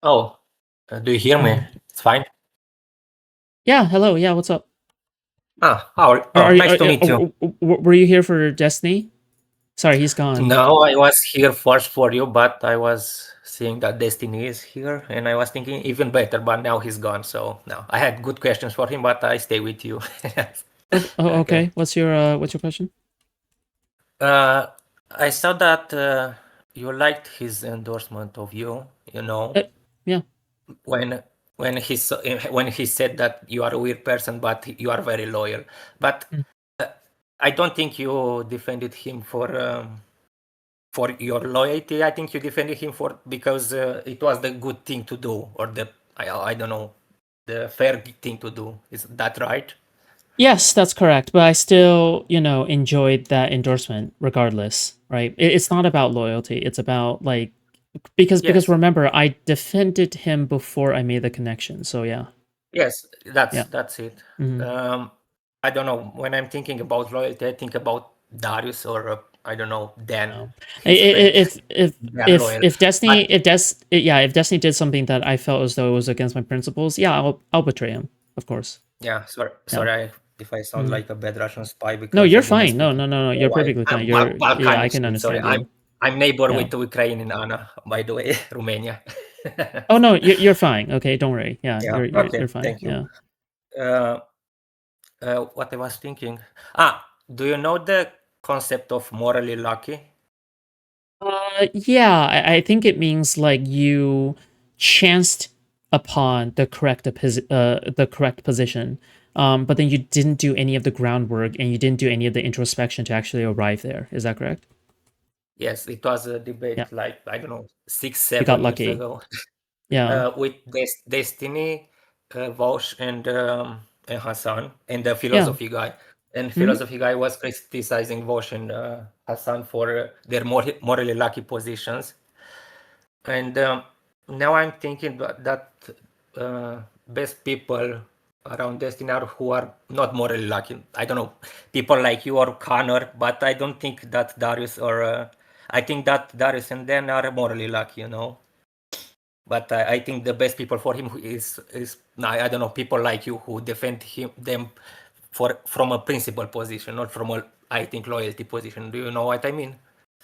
Oh, do you hear me? Um, It's fine. yeah, hello. Yeah, what's up? Oh, nice to meet you. Were you here for Destiny? Sorry, he's gone. No, I was here first for you, but I was seeing that Destiny is here, and I was thinking even better, but now he's gone. So no, I had good questions for him, but I stay with you. Okay. Okay. What's your question? Uh, I saw that you liked his endorsement of you. Uh, yeah. When when he said that you are a weird person, but you are very loyal. But Mm. I don't think you defended him for your loyalty. I think you defended him for because it was the good thing to do, or I don't know, the fair thing to do. Is that right? Yes, that's correct. But I still, enjoyed that endorsement regardless, right? It's not about loyalty. It's about like because Yes, remember, I defended him before I made the connection. So yeah, yes, yeah. that's it. Hmm. Um, I don't know. When I'm thinking about loyalty, I think about Darius or I don't know Dan, No. I- his I- friend. If if They are if loyal, if but Destiny if Destiny did something that I felt as though it was against my principles, yeah, I'll betray him, of course. yeah. Sorry, Yeah. sorry if I sound Mhm. like a bad Russian spy No, because you're I didn't fine. No, speak. no, no, no. You're Oh, perfectly fine. Yeah, I Balkanic can speak. Sorry, understand you. I'm neighbor Yeah. with Ukrainian Anna, by the way, Romania. Oh no, you're fine. Okay, don't worry. Yeah, Yeah. you're Okay. fine. Thank you. Yeah. Uh, what I was thinking. Do you know the concept of morally lucky? Yeah, I think it means like you chanced upon the correct position, but then you didn't do any of the groundwork and you didn't do any of the introspection to actually arrive there. Is that correct? Yes, it was a Yeah, debate like I don't know six, you got 7 years lucky. ago Yeah. with Destiny, Vosh, and Hassan, and the Yeah. philosophy guy. And Hmm. philosophy guy was criticizing Vosh and Hassan for their morally lucky positions. And now I'm thinking that best people around Destiny are who are not morally lucky. I don't know, people like you or Connor, but I don't think that Darius or I think that Darius and Dan are morally lucky. But I think the best people for him is I don't know, people like you who defend them for from a principal position, not from a I think loyalty position. Do you know what I mean?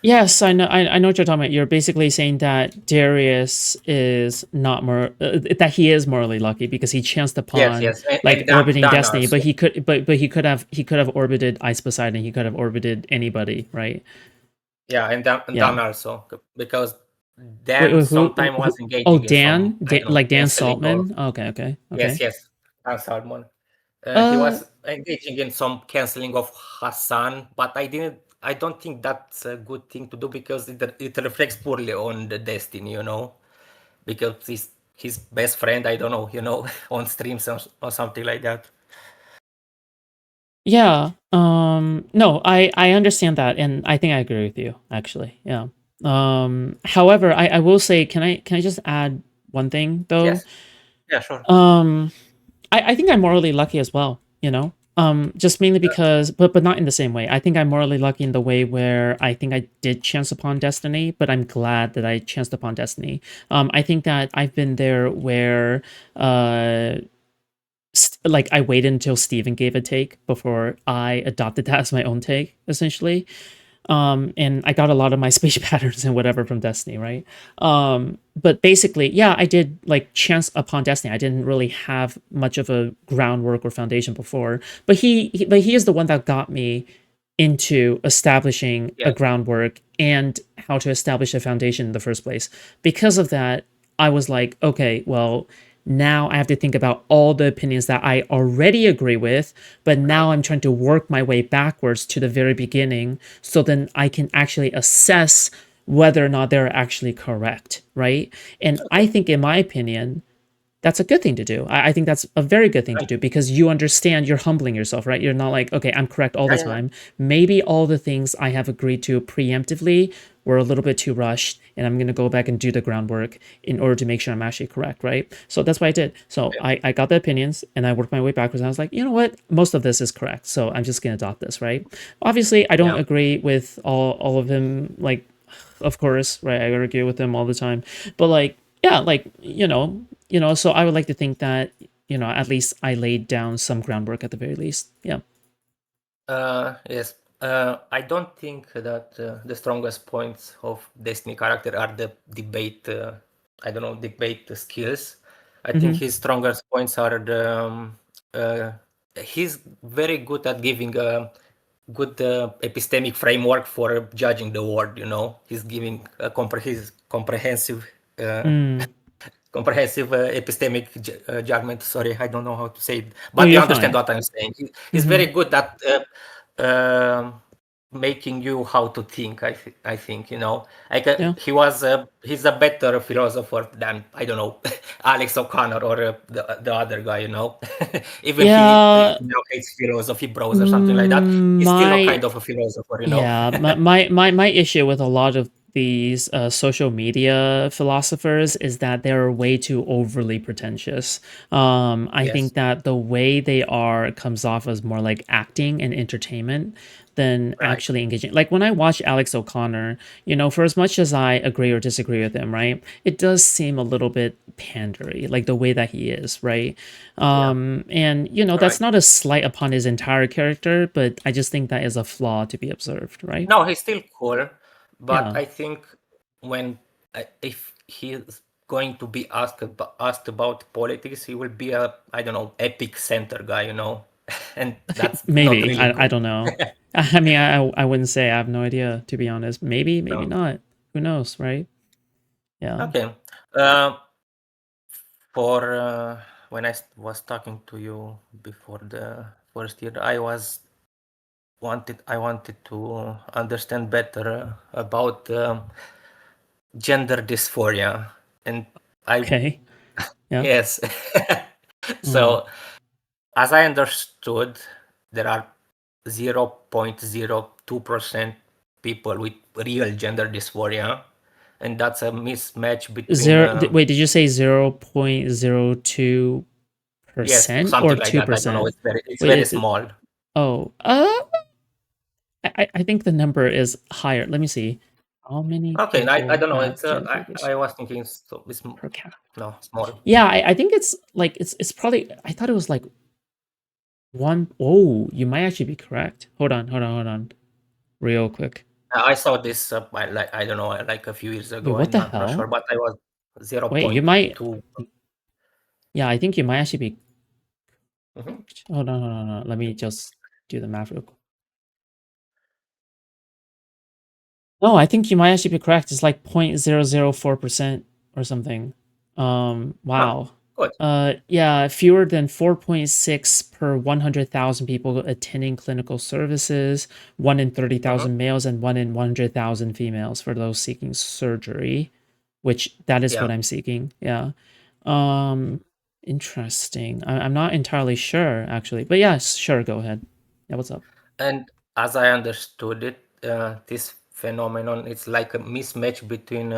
Yes, I know. I know what you're talking about. You're basically saying that Darius is not more that he is morally lucky because he chanced Yes, upon yes, like and orbiting Dan Destiny, but also. he could have orbited Ice Poseidon. He could have orbited anybody, right? Yeah, and Dan Yeah. also because Wait, Dan wait, sometime was who? Oh, engaging in some Dan, I don't know like Dan canceling of Saltman. Okay, okay, yes, okay. yes, Dan Salmon. He Uh, was engaging in some canceling of Hassan, but I don't think that's a good thing to do because it reflects poorly on the Destiny, because he's his best friend. I don't know, on streams or something like that. yeah. No, I understand that, and I think I agree with you actually. Yeah. However, I will say, can I just add one thing though? Yes, yeah, sure. Um, I think I'm morally lucky as well, just mainly because, but not in the same way. I think I'm morally lucky in the way where I think I did chance upon destiny, but I'm glad that I chanced upon destiny. I think that I've been there where, uh, like I waited until Steven gave a take before I adopted that as my own take, essentially. And I got a lot of my speech patterns and whatever from Destiny, right? But basically, yeah, I did like chance upon Destiny. I didn't really have much of a groundwork or foundation before, but but he is the one that got me into establishing a Yes, groundwork and how to establish a foundation in the first place. Because of that, I was like, okay, well, now I have to think about all the opinions that I already agree with, but now I'm trying to work my way backwards to the very beginning so then I can actually assess whether or not they're actually correct, right? And I think, in my opinion, that's a good thing to do. I think that's a very good thing to right. do because you understand you're humbling yourself, right? You're not like, okay, I'm correct all Yeah, the yeah, yeah. time. Maybe all the things I have agreed to preemptively were a little bit too rushed, and I'm going to go back and do the groundwork in order to make sure I'm actually correct, right? So that's what I did. So Okay. I got the opinions and I worked my way backwards. And I was like, you know what? Most of this is correct. So I'm just going to adopt this, right? Obviously, I don't Yeah. agree with all of him, like, of course, right? I argue with him all the time. But like, yeah, like, so I would like to think that, at least I laid down some groundwork at the very least. Yeah. Yes. I don't think that the strongest points of Destiny character are the debate. I don't know, debate skills. I think Hmm. his strongest points are uh, he's very good at giving a good epistemic framework for judging the world. He's giving a comprehensive uh, Mm. comprehensive epistemic judgment. Sorry, I don't know how to say it, No, but you you're understand fine. what I'm saying. He's Hmm. very good at making you how to think. I think Yeah. he's a better philosopher than, I don't know, Alex O'Connor or the other guy. Even he Yeah. now hates philosophy bros or something like that. He's still a My kind of a philosopher. Yeah, my issue with a lot of these social media philosophers is that they're way too overly pretentious. I Yes, think that the way they are comes off as more like acting and entertainment than right. actually engaging. Like when I watch Alex O'Connor, for as much as I agree or disagree with him, right, it does seem a little bit pandery, like the way that he is, right? Yeah, And right. that's not a slight upon his entire character, but I just think that is a flaw to be observed, right? No, he's still cool, but Yeah. I think when if he's going to be asked about politics, he will be a, I don't know, epic center guy, and that's not Maybe. really I good. don't know. I mean, I wouldn't say. I have no idea, to be honest. Maybe, maybe No. not. Who knows, right? Yeah. Okay. Uh, for when was talking to you before the first year, I wanted to understand better about gender dysphoria, and I Okay. Yeah. yes. Mm. So, as I understood, there are 0.02% people with real gender dysphoria, and that's a mismatch between, Wait, did you say 0.02% yes, something or like that. I don't know. 2%? It's Wait, very small. oh, I think the number is higher. Let me see. How many Okay, and I people don't know. have It's gender I was thinking it's per capita? no small. Yeah, I think it's like it's probably I thought it was like one. Oh, you might actually be correct. Hold on. Real quick. I saw this I don't know, like a few years Wait, ago. what I'm the not sure, hell? but I was zero Wait, you point might. 0.2. Yeah, I think you might actually be Mhm. correct. Hold on. Let me just do the math real quick. No, I think you might actually be correct. It's like 0.004% or something. Huh, Wow. good. Yeah, fewer than 4.6 per 100,000 people attending clinical services, one in Mhm. 30,000 males and one in 100,000 females for those seeking surgery, which that is Yeah. what I'm seeking. Yeah. Um, Interesting. I'm not entirely sure actually, but yeah, sure, go ahead. Yeah, what's up? And as I understood it, this phenomenon, it's like a mismatch between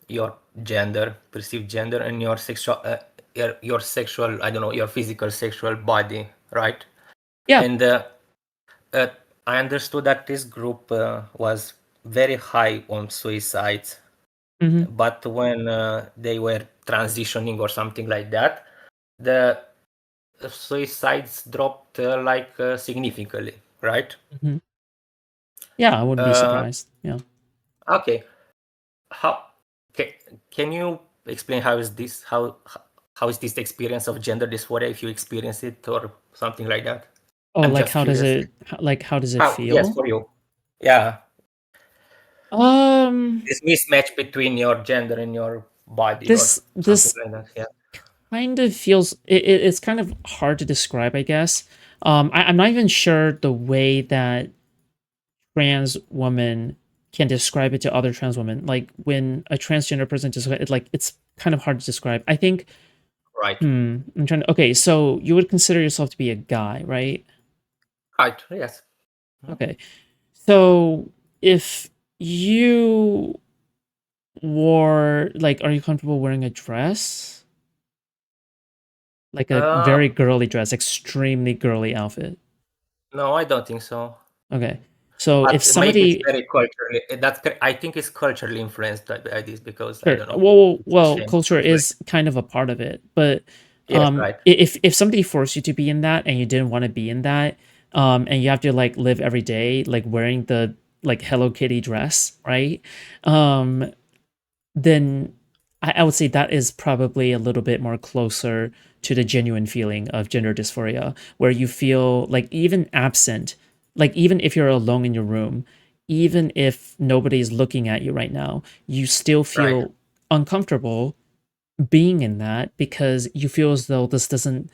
your gender, perceived gender, and your sexual, I don't know, your physical sexual body, right? Yeah. And uh, I understood that this group was very high on suicides, Hmm. but when they were transitioning or something like that, the suicides dropped significantly, right? Hmm. Yeah, I wouldn't be Uh, surprised. Yeah. okay. How can, can you explain how is this experience of gender dysphoria if you experience it or something like that? Oh, I'm like just how does curious. how does it How? Yes, feel? for you. Yeah, Um, this mismatch between your gender and your body or something this like that. Yeah. kind of feels it's kind of hard to describe, I guess. I'm not even sure the way that trans woman can describe it to other trans women. Like when a transgender person describe it, like it's kind of hard to describe. I think. Right. I'm trying to. Okay, so you would consider yourself to be a guy, right? Right. Yes. Mhm. Okay, so if you wore like, are you comfortable wearing a dress? Like a Uh, very girly dress, extremely girly outfit. no, I don't think so. Okay. So if But maybe it's somebody, very culturally. I think it's culturally influenced by this because I sure, don't know. It's a well, shame. culture But is kind of a part of it, but yes, right, if somebody forced you to be in that and you didn't want to be in that, and you have to like live every day like wearing the like Hello Kitty dress, right? Um, then I would say that is probably a little bit more closer to the genuine feeling of gender dysphoria, where you feel like even absent, like even if you're alone in your room, even if nobody's looking at you right now, you still right, feel uncomfortable being in that because you feel as though this doesn't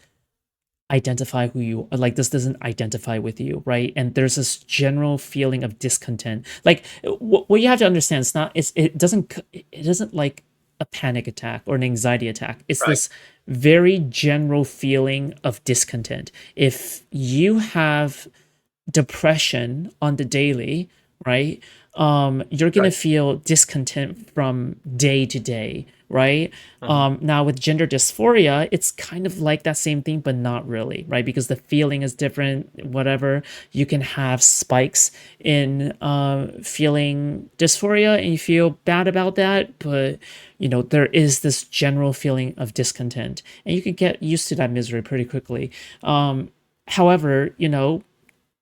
identify who you like, this doesn't identify with you, right? And there's this general feeling of discontent. Like what you have to understand, it doesn't like a panic attack or an anxiety attack. It's right, this very general feeling of discontent. If you have depression on the daily, right? You're gonna right. feel discontent from day to day, right? Mhm. Now with gender dysphoria, it's kind of like that same thing, but not really, right? Because the feeling is different. Whatever, you can have spikes in feeling dysphoria, and you feel bad about that, but there is this general feeling of discontent, and you can get used to that misery pretty quickly. However,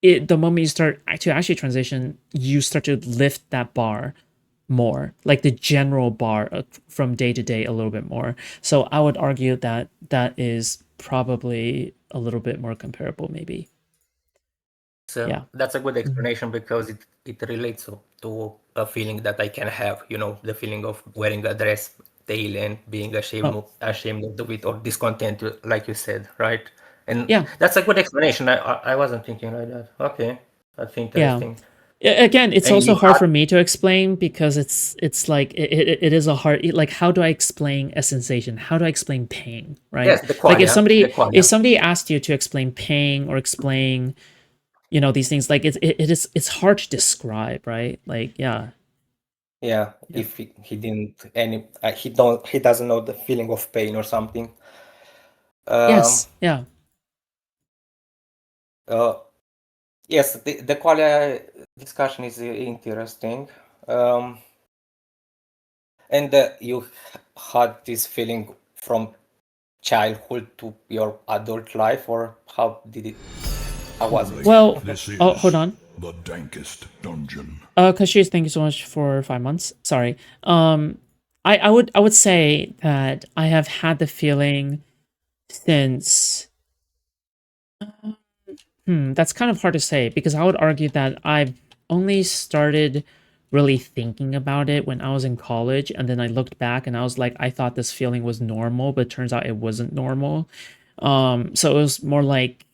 the moment you start to actually transition, you start to lift that bar more, like the general bar from day to day a little bit more. So I would argue that that is probably a little bit more comparable, maybe. So Yeah. that's a good Mhm. explanation because it relates to a feeling that I can have, the feeling of wearing a dress daily and being Oh, ashamed of it or discontent, like you said, right? And yeah. that's a good explanation. I wasn't thinking like that. Okay, that's Yeah. interesting. Again, it's And also you hard had for me to explain because it's like it is a hard, like how do I explain a sensation? How do I explain pain, right? yes, the Like if qualia, the qualia. somebody asked you to explain pain or explain these things, like it's hard to describe, right? Like yeah. Yeah, Yeah. if he didn't any he doesn't know the feeling of pain or something. Um, Yes, yeah. uh, yes, the qualia discussion is interesting. Um, and you had this feeling from childhood to your adult life, or how did it? How was it? Truly, Well, this oh, hold is on. the dankest dungeon. Kashis, thank you so much for 5 months. Sorry. I would say that I have had the feeling since that's kind of hard to say because I would argue that I've only started really thinking about it when I was in college, and then I looked back and I was like, I thought this feeling was normal, but it turns out it wasn't normal. So it was more like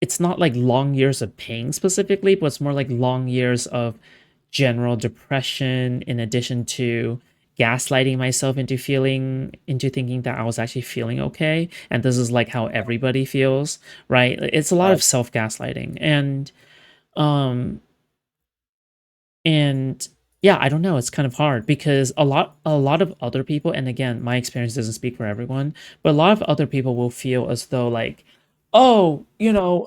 it's not like long years of pain specifically, but it's more like long years of general depression in addition to gaslighting myself into thinking that I was actually feeling okay, and this is like how everybody feels, right? It's a lot Right, of self-gaslighting, um and yeah, I don't know, it's kind of hard because a lot of other people, and again, my experience doesn't speak for everyone, but a lot of other people will feel as though like, oh,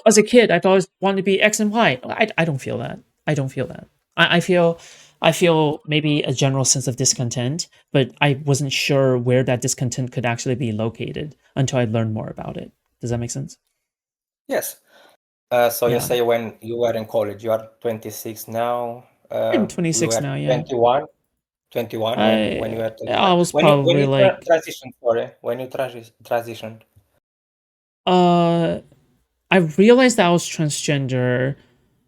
as a kid I've always wanted to be X and Y. I don't feel that. I don't feel that. I feel maybe a general sense of discontent, but I wasn't sure where that discontent could actually be located until I learned more about it. Does that make sense? yes. So you Yeah. say when you were in college, you are 26 now. I'm You 26 were now, yeah. 21 when you were 21. I was When probably you like transitioned, sorry, when you transitioned. uh I realized that I was transgender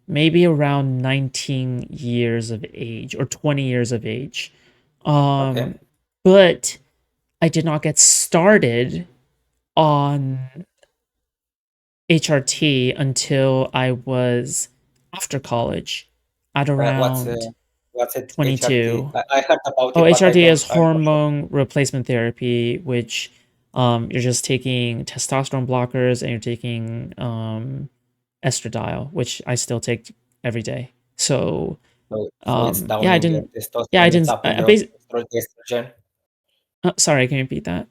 maybe around 19 years of age or 20 years of age. Okay. Um, but I did not get started on HRT until I was after college at What's around it HRT? 22. I heard about Oh, it, but HRT is I'm not sure. hormone replacement therapy, which you're just taking testosterone blockers and you're taking estradiol, which I still take every day. So, So it's yeah, I downing your didn't. Yeah, I testosterone, it's didn't. upping your estrogen. Sorry, can you repeat that?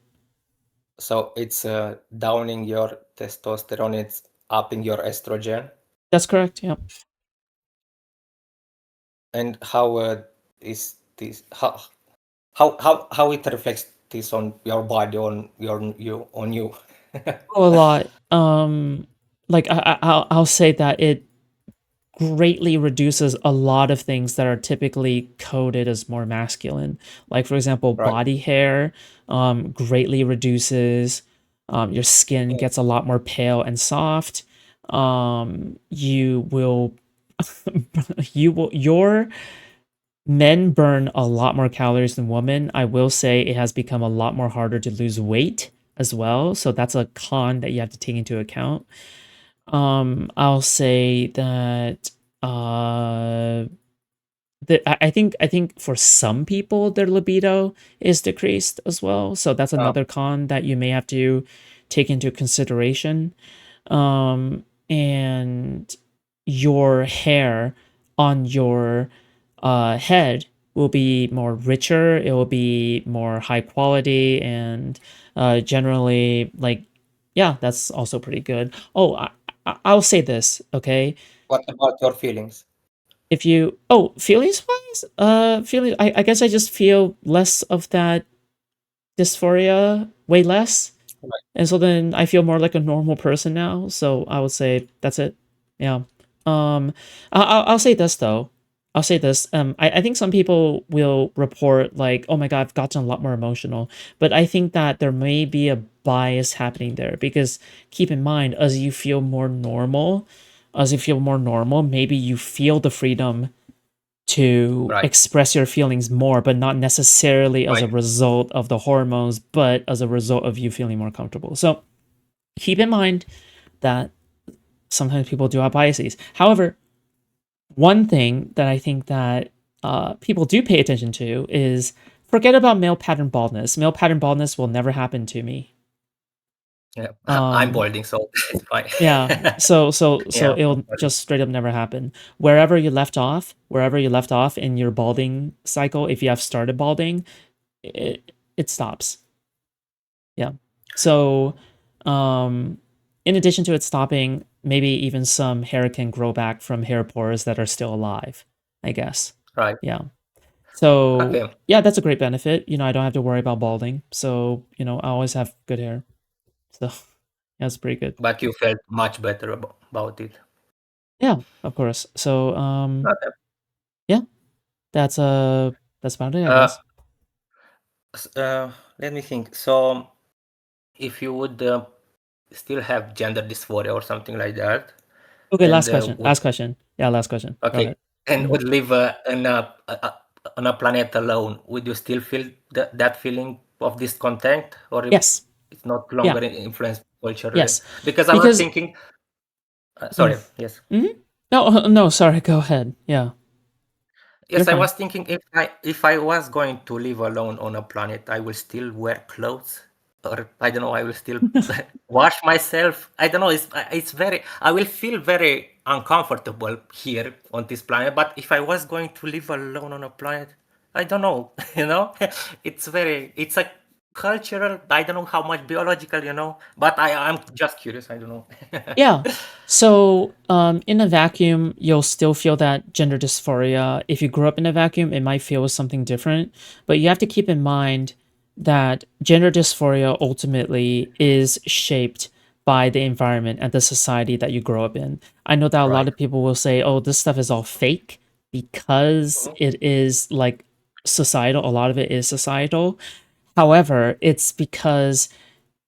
So it's downing your testosterone, it's upping your estrogen. That's correct. Yeah. and how is this how it reflects this on your body, on you? Oh, a lot. Like I'll say that it greatly reduces a lot of things that are typically coded as more masculine. Like for example, Right. body hair greatly reduces. Your skin Yeah. gets a lot more pale and soft. You will your men burn a lot more calories than women. I will say it has become a lot more harder to lose weight as well. So that's a con that you have to take into account. I'll say that uh I think for some people their libido is decreased as well. So that's Oh, another con that you may have to take into consideration. And your hair on your head will be more richer, it will be more high quality, and generally, like, yeah, that's also pretty good. Oh, I'll say this, okay? what about your feelings? If you, oh, feelings wise, I guess I just feel less of that dysphoria, way less. Right. And so then I feel more like a normal person now. So I would say that's it. Yeah. I'll say this though. I'll say this. I think some people will report like, oh my God, I've gotten a lot more emotional. But I think that there may be a bias happening there because keep in mind, as you feel more normal, maybe you feel the freedom to Right. express your feelings more, but not necessarily as a Right. result of the hormones, but as a result of you feeling more comfortable. So keep in mind that sometimes people do have biases. However, one thing that I think that people do pay attention to is forget about male pattern baldness. Male pattern baldness will never happen to me. Yeah. I'm Um, balding, so it's fine. Yeah. So Yeah, I'm it'll balding. just straight up never happen. Wherever you left off in your balding cycle, if you have started balding, it stops. Yeah. So, um, in addition to it stopping, maybe even some hair can grow back from hair pores that are still alive, I guess. Right. Yeah. So, Okay. yeah, that's a great benefit. I don't have to worry about balding. So, I always have good hair. So, yeah, that's pretty good. But you felt much better about it. Yeah, of course. So, Okay. yeah, that's that's about it, I Uh, guess. Let me think. So, if you would still have gender dysphoria or something like that, Okay, and last question. would Last question. Yeah, last question. Go okay, ahead. and Mhm. would live on a planet alone, would you still feel that feeling of discontent, or Yes. it's not Yeah. longer influenced culturally? Yes. Because I was Because thinking, mm, sorry, yes. mhm. No, no, sorry. Go ahead. Yeah, you're Yes, I fine. was thinking if I was going to live alone on a planet, I will still wear clothes, or I don't know, I will still wash myself. I don't know. It's very. I will feel very uncomfortable here on this planet. But if I was going to live alone on a planet, I don't know. It's very. It's a cultural. I don't know how much biological. But I'm just curious. I don't know. Yeah. So, in a vacuum, you'll still feel that gender dysphoria. If you grew up in a vacuum, it might feel something different. But you have to keep in mind that gender dysphoria ultimately is shaped by the environment and the society that you grow up in. I know that a lot Right. of people will say, oh, this stuff is all fake because Mhm. it is like societal. A lot of it is societal. However, it's because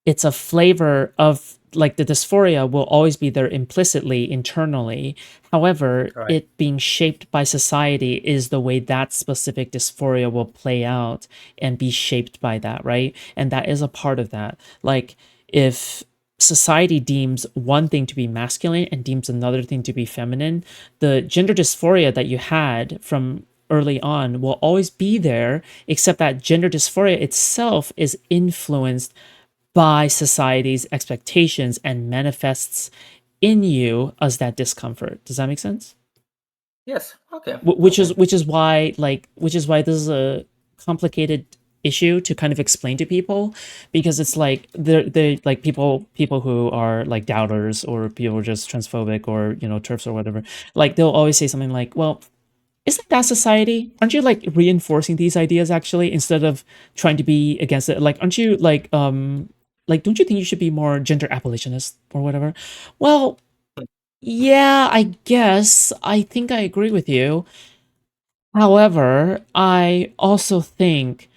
it's a flavor of like the dysphoria will always be there implicitly internally. However, Right. it being shaped by society is the way that specific dysphoria will play out and be shaped by that, right? And that is a part of that. Like if society deems one thing to be masculine and deems another thing to be feminine, the gender dysphoria that you had from early on will always be there, except that gender dysphoria itself is influenced by society's expectations and manifests in you as that discomfort. Does that make sense? Yes. Okay. Which Okay. is which is why this is a complicated issue to kind of explain to people because it's like they're like people who are like doubters or people who are just transphobic or turfs or whatever, like they'll always say something like, well, Isn't that society? Aren't you like reinforcing these ideas actually instead of trying to be against it? Like, aren't you like don't you think you should be more gender abolitionist or whatever? Well, yeah, I guess I think I agree with you. However, I also think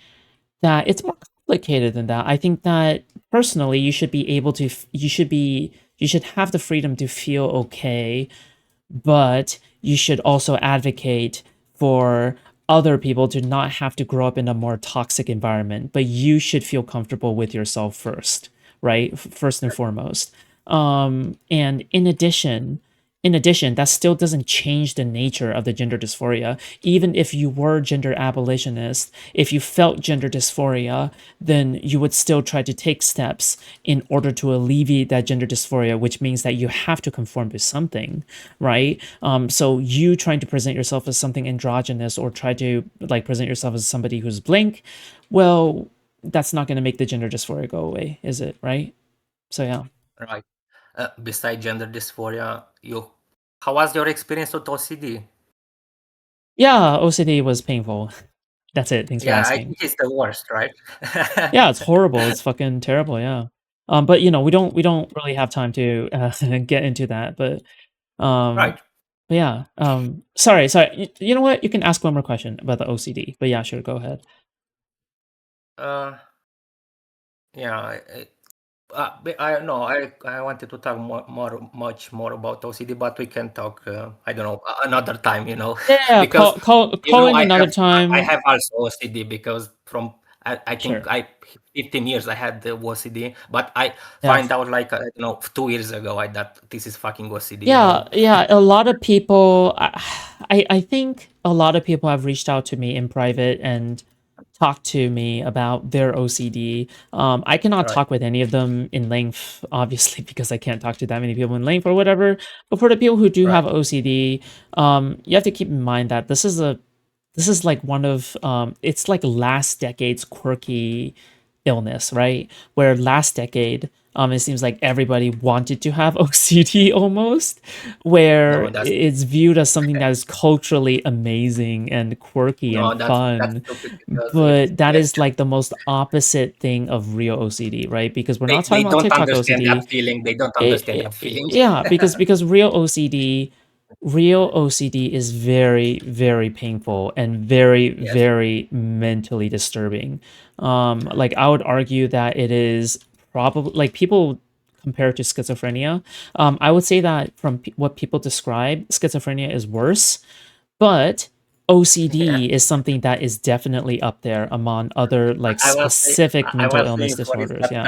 that it's more complicated than that. I think that personally, you should be able to, you should have the freedom to feel okay, but you should also advocate for other people to not have to grow up in a more toxic environment, but you should feel comfortable with yourself first, right? First and foremost. And in addition, that still doesn't change the nature of the gender dysphoria. Even if you were gender abolitionist, if you felt gender dysphoria, then you would still try to take steps in order to alleviate that gender dysphoria, which means that you have to conform to something, right? So you trying to present yourself as something androgynous or try to like present yourself as somebody who's blink, well, that's not going to make the gender dysphoria go away, is it? Right? So yeah. Right. Beside gender dysphoria, how was your experience with OCD? Yeah, OCD was painful. That's it. Thanks for Yeah, I asking. think it's the worst, right? Yeah, it's horrible. It's fucking terrible. Yeah. But we don't really have time to get into that. Um, Right. but yeah. Sorry. You know what? You can ask one more question about the OCD. But yeah, sure. Go ahead. Uh, yeah, but I no, I wanted to talk much more about OCD, but we can talk. I don't know, another time. Yeah. Because Call in I another have I time. have also OCD because from I think Sure. 15 years I had the OCD, but I Yeah. find out like 2 years ago that this is fucking OCD. Yeah, yeah, a lot of people I think a lot of people have reached out to me in private and talked to me about their OCD. I cannot Right, talk with any of them in length, obviously, because I can't talk to that many people in length or whatever. But for the people who do right, have OCD, you have to keep in mind that this is like one of it's like last decade's quirky illness, right? Where last decade, it seems like everybody wanted to have OCD almost, no, where that's it's viewed as something that is culturally amazing and quirky and no, that's fun. stupid because it's But that yes, is like the most opposite thing of real OCD, right? Because we're not they talking about don't TikTok understand that OCD. feeling. They don't understand that feeling. Yeah, because real OCD is very very painful and very Yes, very mentally disturbing. Like I would argue that it is probably like people compare it to schizophrenia. I would say that from what people describe, schizophrenia is worse, but yeah. OCD is something that is definitely up there among other like I was say specific I mental was illness saying for this disorders. Yeah.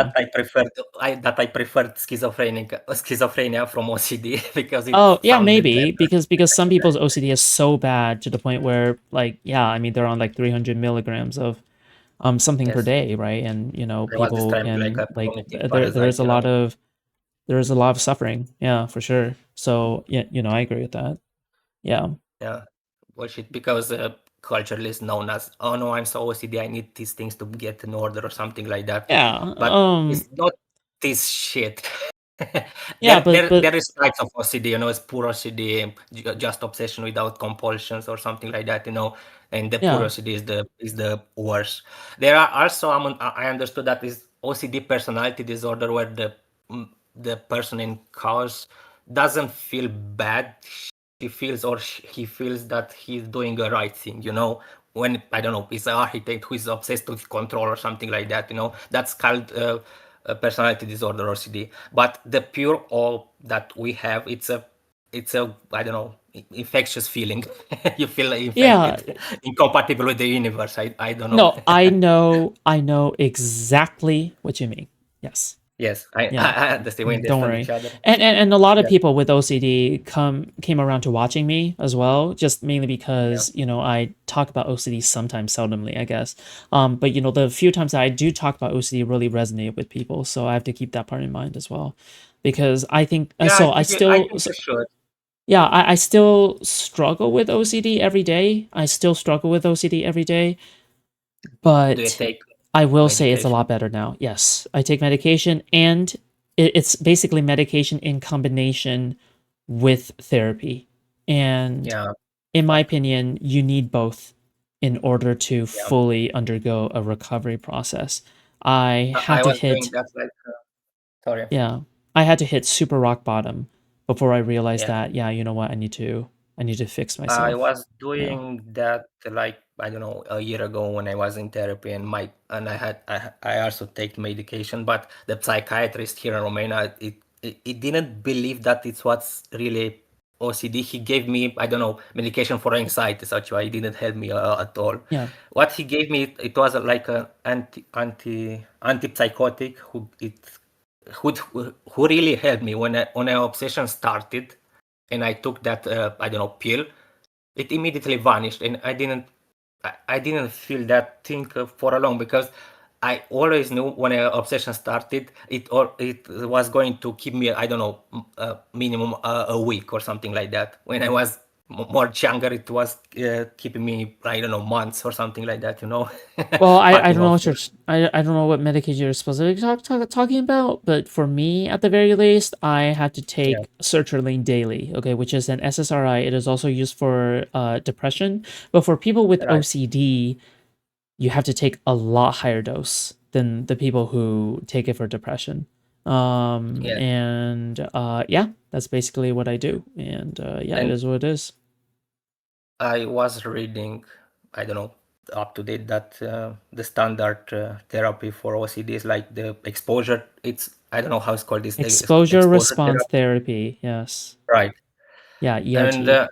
that I preferred schizophrenia from OCD because it Oh, yeah, sounded maybe better. because some people's OCD is so bad to the point where like yeah, I mean they're on like 300 milligrams of something per Yes, day, right? And I was people described like can a like cognitive there parasite. is a lot of suffering. Yeah, for sure. So, yeah, I agree with that. Yeah. Yeah, bullshit. Because culturally is known as, oh no, I'm so OCD. I need these things to get in order or something like that. Yeah. But it's not this shit. Yeah, but There is types of OCD. It's poor OCD, just obsession without compulsions or something like that. And the poor yeah. OCD is the worst. There are also I understood that is OCD personality disorder where the person in cause doesn't feel bad. He feels that he's doing the right thing. When I don't know, it's an architect who is obsessed with control or something like that. That's called a personality disorder or CD. But the pure all that we have, it's a I don't know, infectious feeling. You feel Yeah. infected, incompatible with the universe. I don't know. No, I know exactly what you mean. Yes. Yes, I Yeah. I understand. We Don't understand each worry. other. And a lot of Yeah, people with OCD came around to watching me as well, just mainly yeah, because, I talk about OCD sometimes seldomly, I guess. But the few times that I do talk about OCD really resonate with people, so I have to keep that part in mind as well. Because I think yeah. so I I still think you should. yeah, I still struggle with OCD every day. I still struggle with OCD every day, Do you but take I will say it's a lot medication? better now. Yes, I take medication, and it's basically medication in combination with therapy. And Yeah. in my opinion, you need both in order to Yeah. fully undergo a recovery process. I had I to was doing hit, that like sorry. yeah, I had to hit super rock bottom before I realized Yeah. that, yeah, you know what, I need to fix I myself. was doing that like I don't know a year ago when I was in therapy and I also take medication, but the psychiatrist here in Romania it didn't believe that it was really OCD. He gave me I don't know medication for anxiety, such why it didn't help me at all. Yeah. What he gave me it was like an antipsychotic who really helped me when an obsession started, and I took that I don't know pill. It immediately vanished, and I didn't feel that thing for a long because I always knew when an obsession started, it was going to keep me I don't know minimum a week or something like that. When I was more younger, it was keeping me I don't know months or something like that. Well, I Parting don't know off. what I don't know what medication you're specifically talking about, but for me, at the very least, I had to Yeah, take sertraline daily, okay, which is an SSRI. It is also used for depression, but for people with right. OCD, you have to take a lot higher dose than the people who take it for depression. Yeah, And yeah, that's basically what I do, and yeah, it and is what it is. I was reading, I don't know, up to date that the standard therapy for OCD is like the exposure. It's I don't know how it's called. This the Exposure exposure response therapy, therapy, yes, right? yeah, And ERT.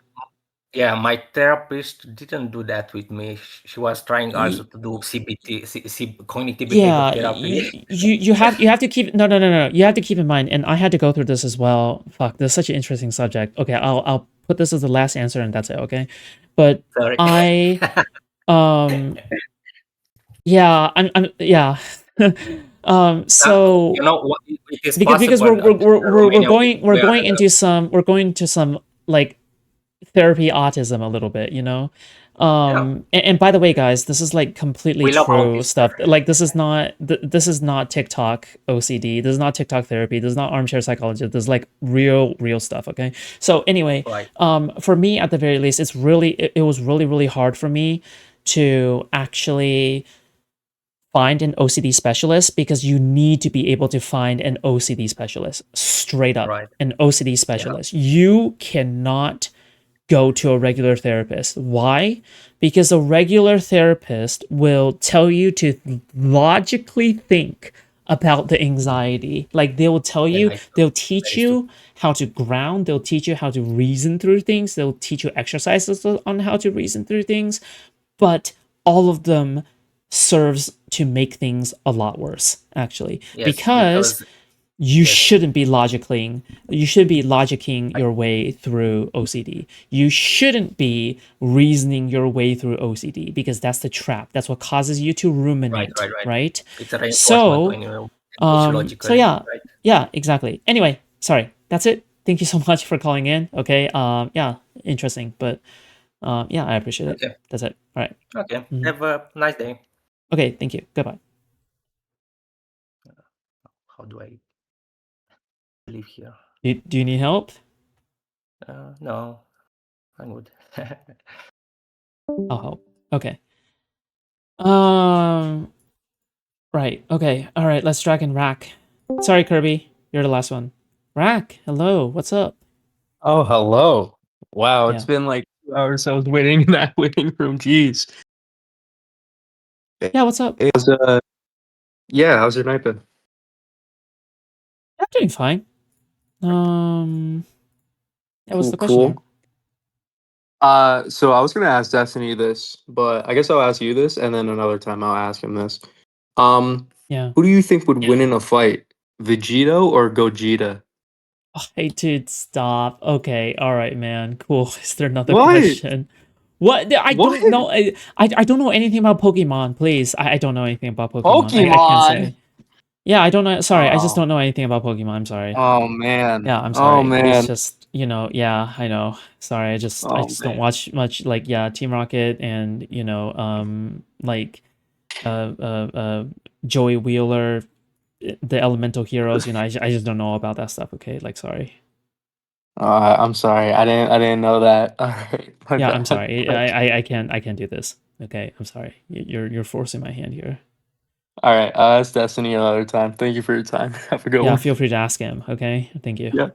yeah, my therapist didn't do that with me. She was trying also to do CBT, cognitive behavior Yeah, therapy. you have to keep no. You have to keep in mind, and I had to go through this as well. Fuck, this is such an interesting subject. Okay, I'll put this as the last answer, and that's it. Okay, but Sorry. I um yeah I'm yeah so What? It is because possible in Romania we're we are going into some like therapy autism a little bit, you know. yeah, And by the way, guys, this is like completely we love true autism. stuff. Like this is not TikTok OCD. This is not TikTok therapy. This is not armchair psychology. This is like real stuff. Okay. So anyway, Right, for me at the very least, it was really hard for me to actually find an OCD specialist because you need to be able to find an OCD specialist straight up, right. an OCD Yeah, specialist. You cannot go to a regular therapist. Why? Because a regular therapist will tell you to logically think about the anxiety. Like they will tell yeah, you, it's true. they'll teach That is true. you how to ground, they'll teach you how to reason through things, they'll teach you exercises on how to reason through things, but all of them serves to make things a lot worse actually Yes, because because yes, you should be logicking I, your way through OCD. You shouldn't be reasoning your way through OCD because that's the trap. That's what causes you to right, ruminate, right, right. right? It's a reinforcement So, when you approach logically, yeah. right? Yeah, exactly. Anyway, sorry. That's it. Thank you so much for calling in. Okay. Yeah, interesting, but yeah, I appreciate it. Okay, That's it. All right. okay. Mhm. Have a nice day. Okay, thank you. Goodbye. How do I live here? Do you need help? No, I'm good. I'll help. Okay. Um. Right. Okay. All right. Let's drag in Rack. Sorry, Kirby. You're the last one. Rack. Hello. What's up? Oh, hello. Wow, it's Yeah. been like 2 hours I was waiting in that waiting room. Jeez. Yeah. What's up? It was, yeah, how's your night been? I'm doing fine. That was Cool, the question here. cool. So I was gonna ask Destiny this, but I guess I'll ask you this, and then another time I'll ask him this. Um, Yeah. who do you think would win in a fight, Vegito or Gogeta? Oh, hey, dude, stop. Okay. All right, man. Cool. Is there another What? question? What? I What? don't know. I don't know anything about Pokemon. Please. I don't know anything about Pokemon. I can't Pokemon. say. Yeah, I don't know. Sorry. I just Oh, don't know anything about Pokemon. I'm sorry. oh man. Yeah, I'm Oh sorry. It's man. just, yeah, I know. Sorry, I Oh just don't man. watch much like yeah, Team Rocket and like Joey Wheeler, the Elemental Heroes, I just don't know about that stuff, okay? Like sorry. I'm sorry. I didn't know that. All right. My Yeah, I'm bad. sorry. I can't do this. Okay, I'm sorry. You're forcing my hand here. All right. I'll ask Destiny another time. Thank you for your time. Have a good Yeah, one. feel free to ask him. Okay, thank you. Yeah.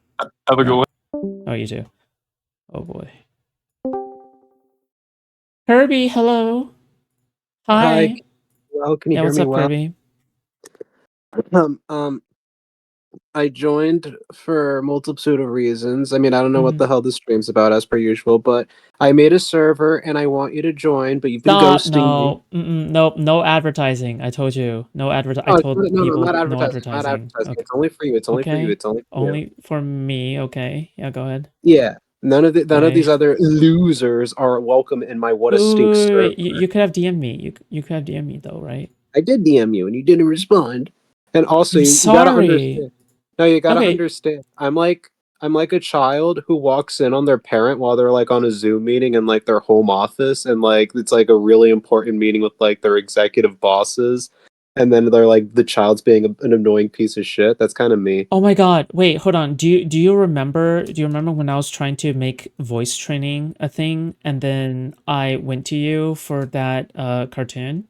Have a good Yeah. one. Oh, you too. Oh boy. Kirby, hello. Hi. Hi. Well, can you Yeah, hear what's me up, well? Kirby? I joined for multitude of reasons. I mean, I don't know what Mhm. the hell this stream's about as per usual, but I made a server and I want you to join, but you've been Stop. ghosting me. No. Nope. No advertising. I told you. No advert. I Oh, told no, people not no advertising, not advertising. advertising. Okay. It's only for you. It's only for you. Okay. It's only for you. Only for me. Okay. Yeah, go ahead. Yeah. None of these Okay. other losers are welcome in my what a stink server. Wait. You could have DM me. You could have DM me though, right? I did DM you and you didn't respond. And also, I'm you gotta sorry. understand. No, you gotta Okay. understand. I'm like a child who walks in on their parent while they're like on a Zoom meeting in like their home office, and like it's like a really important meeting with like their executive bosses, and then they're like the child's being an annoying piece of shit. That's kind of me. Oh my God. Wait, hold on. Do you remember when I was trying to make voice training a thing and then I went to you for that cartoon?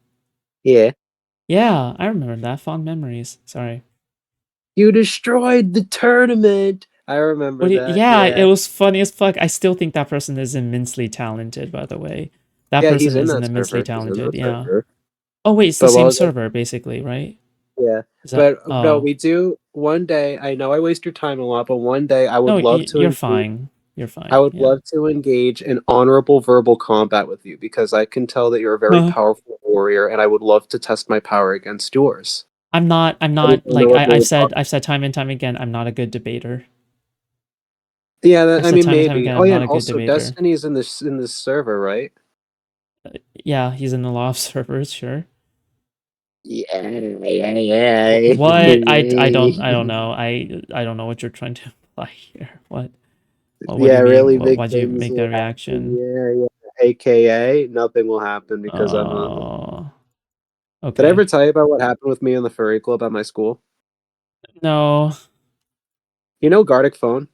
Yeah. Yeah, I remember that. Fond memories. Sorry. You destroyed the tournament. I remember that. Yeah, it Yeah. was funny as fuck. I still think that person is immensely talented, by the way. That Yeah, he's person in is an that immensely server. He's in talented, that yeah. server. Oh wait, it's the But what same was I server, basically, right? Yeah, Is that but no, we do one day. I know I waste your time a lot, but one day I No, would love to you're engage. fine. You're I fine. would Yeah. love to engage in honorable verbal combat with you because I can tell that you're a very Huh. powerful warrior, and I would love to test my power against yours. I'm not I just don't know like what they would talk. I've said time and time again, I'm not a good debater. Yeah, I've I said mean time and time maybe. again, Oh I'm yeah, not and a good also debater. Destiny is in this server, right? Yeah, he's in the law of servers, sure. Yeah, yeah. What? I don't know. I don't know what you're trying to imply here. What do Yeah, you mean? really big Why'd you things make that will happen. reaction? Yeah, yeah. AKA, nothing will happen because I'm a. Oh, Did I ever okay. tell you about what happened with me in the furry club at my school? No. You know Gardic Phone?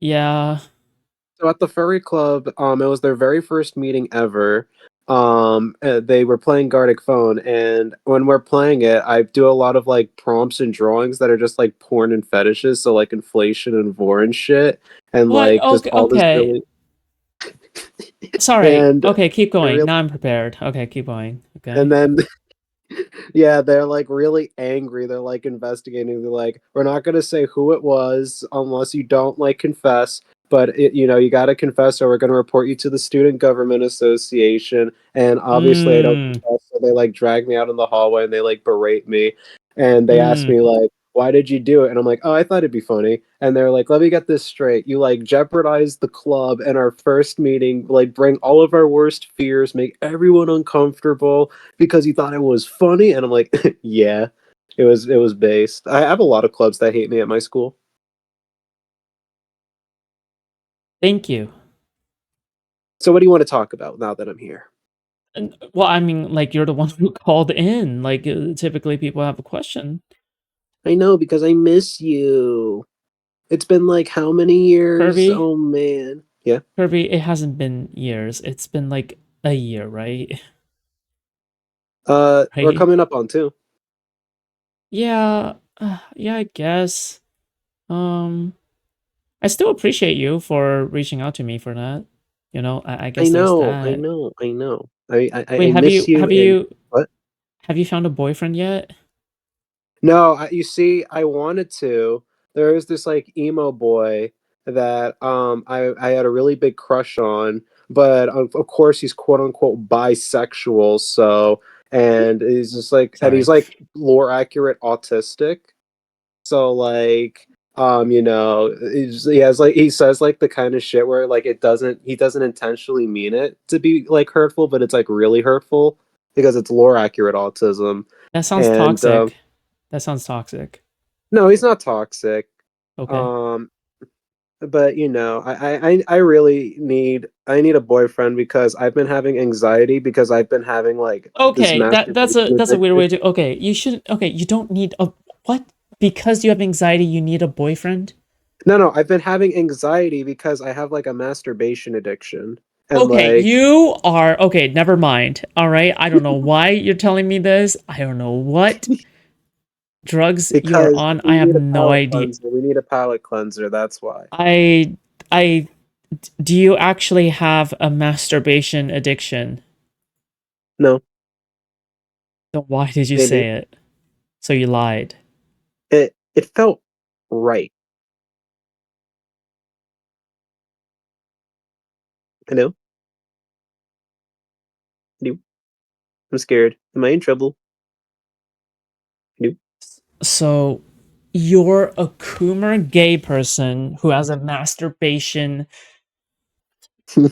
Yeah. So at the furry club, it was their very first meeting ever. They were playing Gardic Phone, and when we're playing it, I do a lot of like prompts and drawings that are just like porn and fetishes, so like inflation and vor and shit, and What? like just Okay. all this Okay. really Sorry. and Okay, keep I going. really Now I'm prepared. Okay, keep going. and Okay. then yeah, they're like really angry. They're like investigating. They're like, we're not gonna say who it was unless you don't like confess. But you know, you gotta confess, or we're gonna report you to the Student Government Association. And obviously, I don't Mm. confess, so they like drag me out in the hallway and they like berate me. And they ask Mm. me like, why did you do it? And I'm like, oh, I thought it'd be funny. And they're like, let me get this straight. You like jeopardized the club and our first meeting, like bring all of our worst fears, make everyone uncomfortable because you thought it was funny. And I'm like, yeah, it was based. I have a lot of clubs that hate me at my school. Thank you. So what do you want to talk about now that I'm here? Well, I mean, like you're the one who called in. Like typically people have a question. I know because I miss you. It's been like how many years? Kirby, Oh man. Yeah. Kirby, it hasn't been years. It's been like a year, right? We're Right? coming up on two. Yeah, yeah, I guess. Um, I still appreciate you for reaching out to me for that. I I guess there's know, I that. know, I know. Wait, I miss you and what? have you found a boyfriend yet? No, you see, I wanted to. There is this like emo boy that I had a really big crush on, but of course he's quote unquote bisexual. So and he's just like and he's Sorry. like lore accurate autistic. So like you know he has like he says like the kind of shit where like he doesn't intentionally mean it to be like hurtful, but it's like really hurtful because it's lore accurate autism. That sounds And toxic. That sounds toxic. no, he's not toxic. Okay. Um, but you know, I really need a boyfriend because I've been having anxiety because I've been having like this Okay, masturbation that's a weird addiction. way to. Okay, you shouldn't. Okay, you don't need a what? Because you have anxiety, you need a boyfriend? No, I've been having anxiety because I have like a masturbation addiction. And Okay, like you are okay. Never mind. All right, I don't know why you're telling me this. I don't know what drugs you are because on. I we have need a no palate idea. cleanser. We need a palate cleanser, that's why. I do you actually have a masturbation addiction? No, Then why did you maybe. say it? So you lied. It felt right. Hello? Hello? I'm scared. Am I in trouble? Hello? So you're a Coomer gay person who has a masturbation.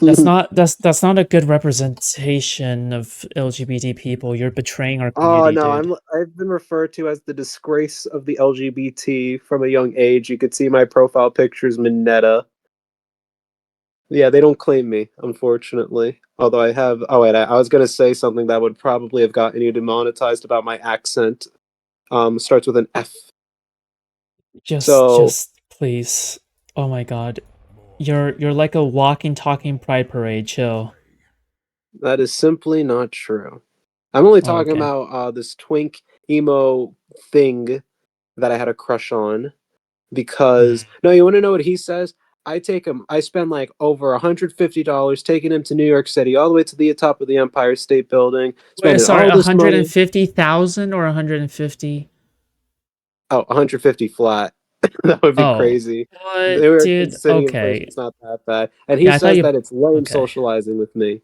That's not a good representation of LGBT people. You're betraying our Oh community, no, dude. I've been referred to as the disgrace of the LGBT from a young age. You could see my profile pictures, Minetta. Yeah, they don't claim me, unfortunately. Although I have. Oh wait, I was gonna say something that would probably have gotten you demonetized about my accent. Starts with an F. So Just please. Oh my god. You're like a walking talking pride parade, chill. that is simply not true. I'm only Oh, talking okay. about this twink emo thing that I had a crush on. Because no, you want to know what he says? I take him. I spend like over $150 taking him to New York City, all the way to the top of the Empire State Building, Wait, spending sorry, all this money. 150,000 or 150? Oh, 150 flat. That would be Oh. crazy. What, New York dude? City Okay. inflation's not that bad, and he Yeah, I thought says you that it's lame okay. socializing with me.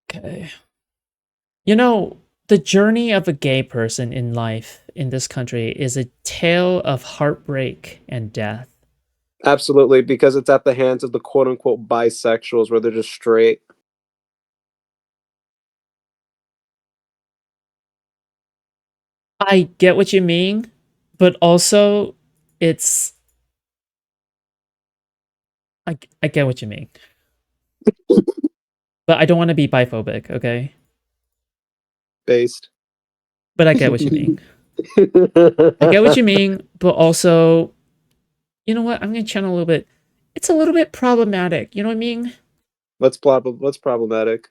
Okay. You know, the journey of a gay person in life in this country is a tale of heartbreak and death. Absolutely, because it's at the hands of the quote unquote bisexuals where they're just straight. I get what you mean, but also it's I get what you mean. But I don't want to be biphobic, okay? Based. But I get what you mean. I get what you mean, but also, you know what? I'm going to channel a little bit. It's a little bit problematic, you know what I mean? What's problematic?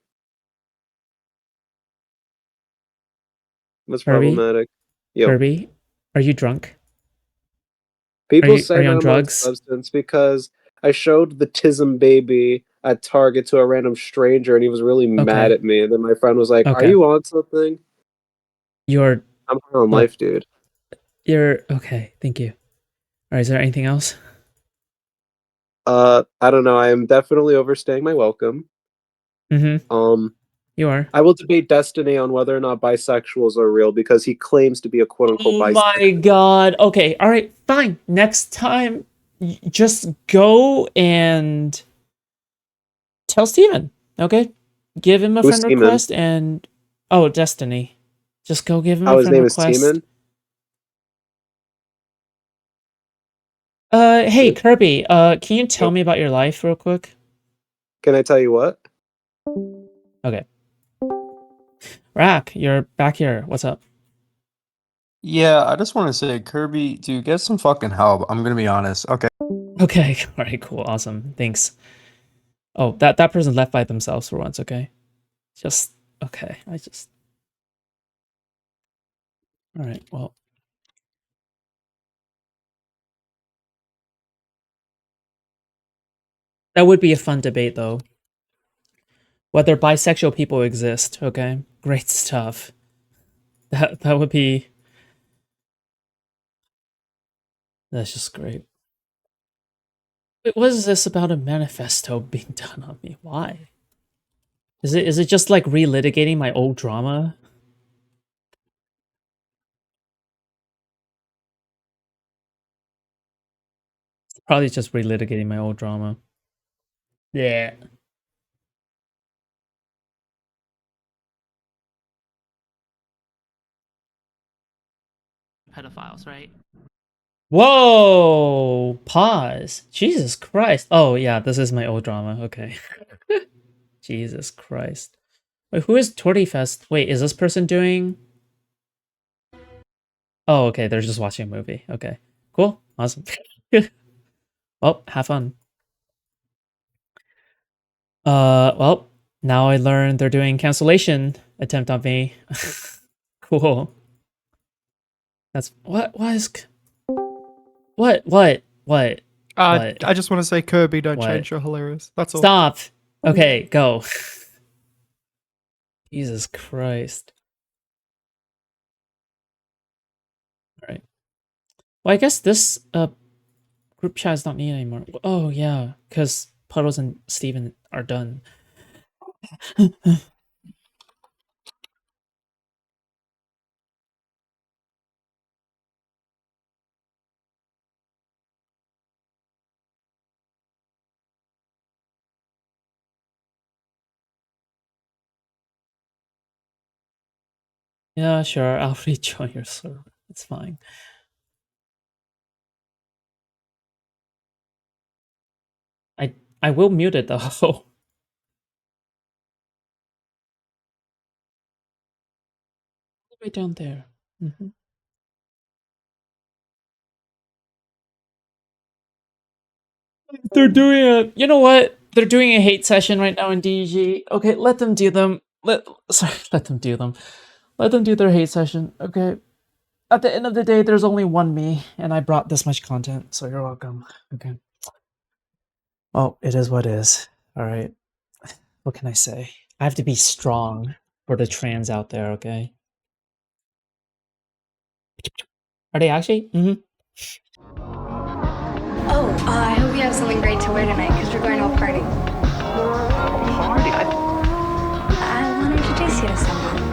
What's Herbie, problematic? Yo. Herbie, are you drunk? People Are say you that on I'm on drugs? substance because I showed the Tism baby at Target to a random stranger and he was really mad Okay. at me. And then my friend was like, "Are Okay. you on something?" You're I'm high on look, life, dude. you're okay. Thank you. All right, is there anything else? I don't know. I am definitely overstaying my welcome. Mhm. Um, You are. I will debate Destiny on whether or not bisexuals are real because he claims to be a quote unquote Oh my bisexual. god. Okay. All right. Fine. Next time, just go and tell Steven. Okay. Give him a Who's friend Seaman? request and oh, Destiny. Just go give him a Oh, his friend name is request. Seaman? Hey Kirby. Can you tell Yep. me about your life real quick? Can I tell you what? Okay. Rack, you're back here. What's up? Yeah, I just want to say, Kirby, dude, get some fucking help. I'm gonna be honest. Okay. Okay. All right. Cool. Awesome. Thanks. Oh, that person left by themselves for once. Okay. Just okay. All right. Well, that would be a fun debate, though. Whether bisexual people exist. Okay. Great stuff. That would be. That's just great. Wait, what is this about a manifesto being done on me? Why? Is it just like relitigating my old drama? It's probably just relitigating my old drama. Yeah. Pedophiles, right? Whoa! Pause. Jesus Christ. Oh yeah, this is my old drama. Okay. Jesus Christ. Wait, who is Tortifest? Wait, is this person doing? Oh, okay. They're just watching a movie. Okay, cool. Awesome. Well, have fun. Well, now I learned they're doing cancellation attempt on me. Cool. That's what what? I just want to say, Kirby, don't What? change. You're hilarious. That's all. Stop. Okay, go. Jesus Christ. All right. Well, I guess this group chat is not needed anymore. Oh yeah, because Puddles and Steven are done. Yeah, sure. I'll rejoin your server. It's fine. I will mute it though. Right down there. Mhm. They're doing a. You know what? They're doing a hate session right now in DG. Okay, let them do them. Let them do them. Let them do their hate session. Okay. At the end of the day, there's only one me, and I brought this much content, so you're welcome. Okay. Oh, it is what it is. All right. What can I say? I have to be strong for the trans out there. Okay. Are they actually? Mm-hmm. Oh, I hope you have something great to wear tonight because we're going to a party. Party? I want to introduce you to someone.